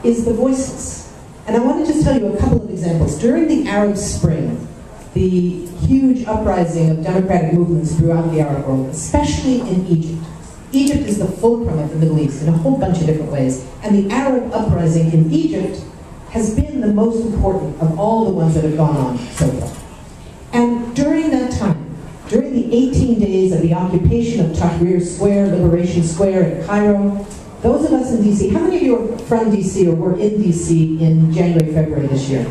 is the voices. And I want to just tell you a couple of examples. During the Arab Spring, the huge uprising of democratic movements throughout the Arab world, especially in Egypt. Egypt is the fulcrum of the Middle East in a whole bunch of different ways. And the Arab uprising in Egypt has been the most important of all the ones that have gone on so far. And during that time, during the 18 days of the occupation of Tahrir Square, Liberation Square in Cairo, those of us in DC, how many of you are from DC or were in DC in January, February this year?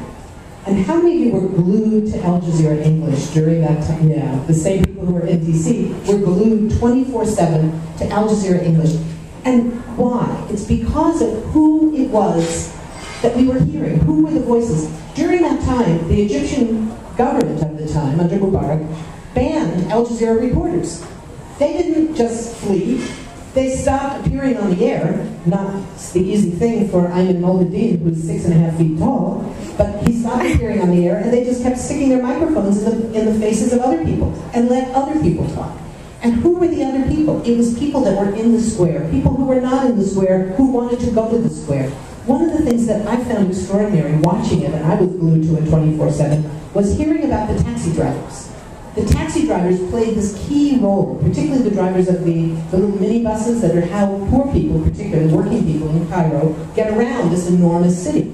And how many of you were glued to Jazeera English during that time? Yeah, the same people who were in DC were glued 24/7 to Jazeera English. And why? It's because of who it was that we were hearing. Who were the voices? During that time, the Egyptian government of the time, under Mubarak, banned Al Jazeera reporters. They didn't just flee. They stopped appearing on the air. Not the easy thing for Ayman Moulderdine, who's 6.5 feet tall, but he stopped appearing on the air, and they just kept sticking their microphones in the faces of other people and let other people talk. And who were the other people? It was people that were in the square, people who were not in the square, who wanted to go to the square. One of the things that I found extraordinary watching it, and I was glued to it 24/7, was hearing about the taxi drivers. The taxi drivers played this key role, particularly the drivers of the little minibuses that are how poor people, particularly working people in Cairo, get around this enormous city.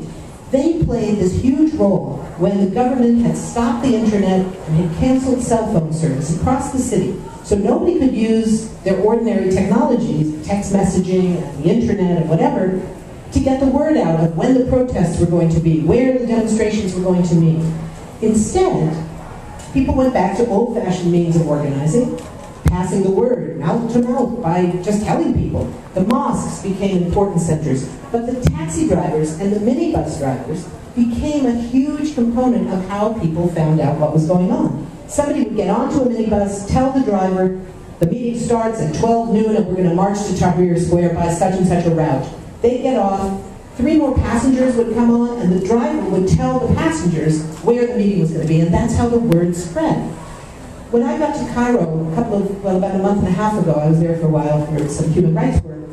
They played this huge role when the government had stopped the internet and had canceled cell phone service across the city. So nobody could use their ordinary technologies, text messaging and the internet and whatever, to get the word out of when the protests were going to be, where the demonstrations were going to meet. Instead, people went back to old-fashioned means of organizing, passing the word, mouth to mouth, by just telling people. The mosques became important centers, but the taxi drivers and the minibus drivers became a huge component of how people found out what was going on. Somebody would get onto a minibus, tell the driver, the meeting starts at 12 noon and we're going to march to Tahrir Square by such and such a route. They'd get off, 3 more passengers would come on, and the driver would tell the passengers where the meeting was going to be, and that's how the word spread. When I got to Cairo about a month and a half ago, I was there for a while for some human rights work,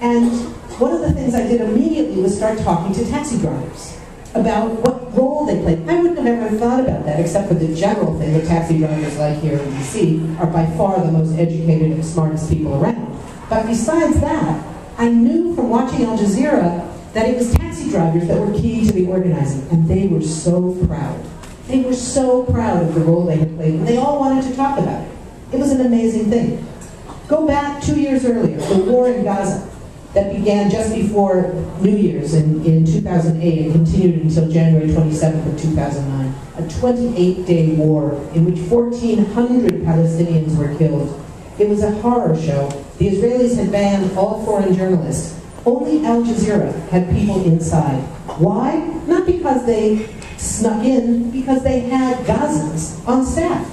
and one of the things I did immediately was start talking to taxi drivers about what role they played. I wouldn't have ever thought about that, except for the general thing that taxi drivers, like here in DC, are by far the most educated and smartest people around. But besides that, I knew from watching Al Jazeera that it was taxi drivers that were key to the organizing, and they were so proud. They were so proud of the role they had played, and they all wanted to talk about it. It was an amazing thing. Go back 2 years earlier, the war in Gaza that began just before New Year's in 2008 and continued until January 27th of 2009. A 28-day war in which 1,400 Palestinians were killed. It was a horror show. The Israelis had banned all foreign journalists. Only Al Jazeera had people inside. Why? Not because they snuck in, because they had Gazans on staff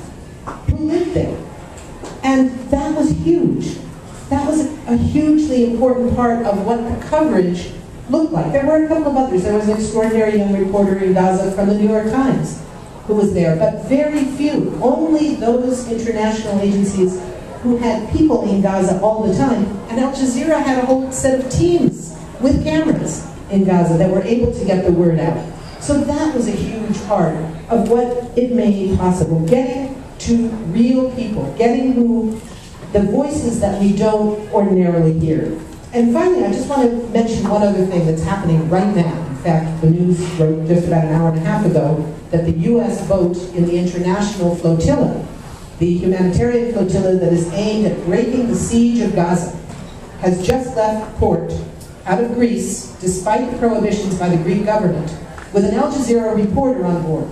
who lived there. And that was huge. That was a hugely important part of what the coverage looked like. There were a couple of others. There was an extraordinary young reporter in Gaza from the New York Times who was there, but very few. Only those international agencies who had people in Gaza all the time, and Al Jazeera had a whole set of teams with cameras in Gaza that were able to get the word out. So that was a huge part of what it made possible, getting to real people, getting the voices that we don't ordinarily hear. And finally, I just want to mention one other thing that's happening right now. In fact, the news wrote just about an hour and a half ago that the U.S. boat in the international flotilla, the humanitarian flotilla that is aimed at breaking the siege of Gaza, has just left port out of Greece, despite the prohibitions by the Greek government, with an Al Jazeera reporter on board.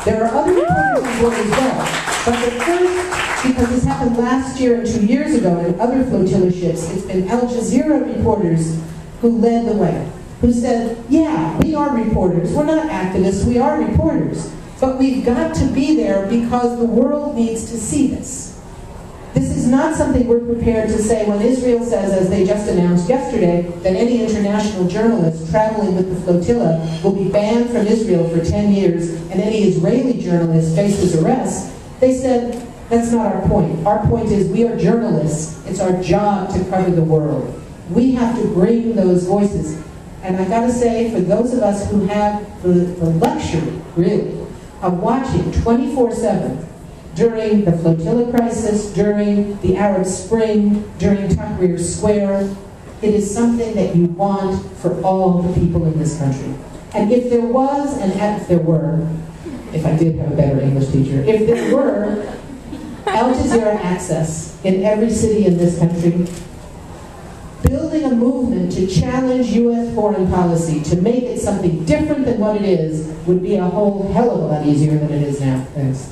There are other reporters on board as well, but the first, because this happened last year and 2 years ago in other flotilla ships, it's been Al Jazeera reporters who led the way, who said, yeah, we are reporters, we're not activists, we are reporters. But we've got to be there because the world needs to see this. This is not something we're prepared to say when Israel says, as they just announced yesterday, that any international journalist traveling with the flotilla will be banned from Israel for 10 years, and any Israeli journalist faces arrest. They said, that's not our point. Our point is we are journalists. It's our job to cover the world. We have to bring those voices. And I gotta say, for those of us who have the luxury, really, of watching 24/7 during the flotilla crisis, during the Arab Spring, during Tahrir Square, it is something that you want for all the people in this country. And if there was, and if there were, if I did have a better English teacher, if there were Al Jazeera access in every city in this country, building a movement to challenge U.S. foreign policy, to make it something different than what it is, would be a whole hell of a lot easier than it is now. Thanks.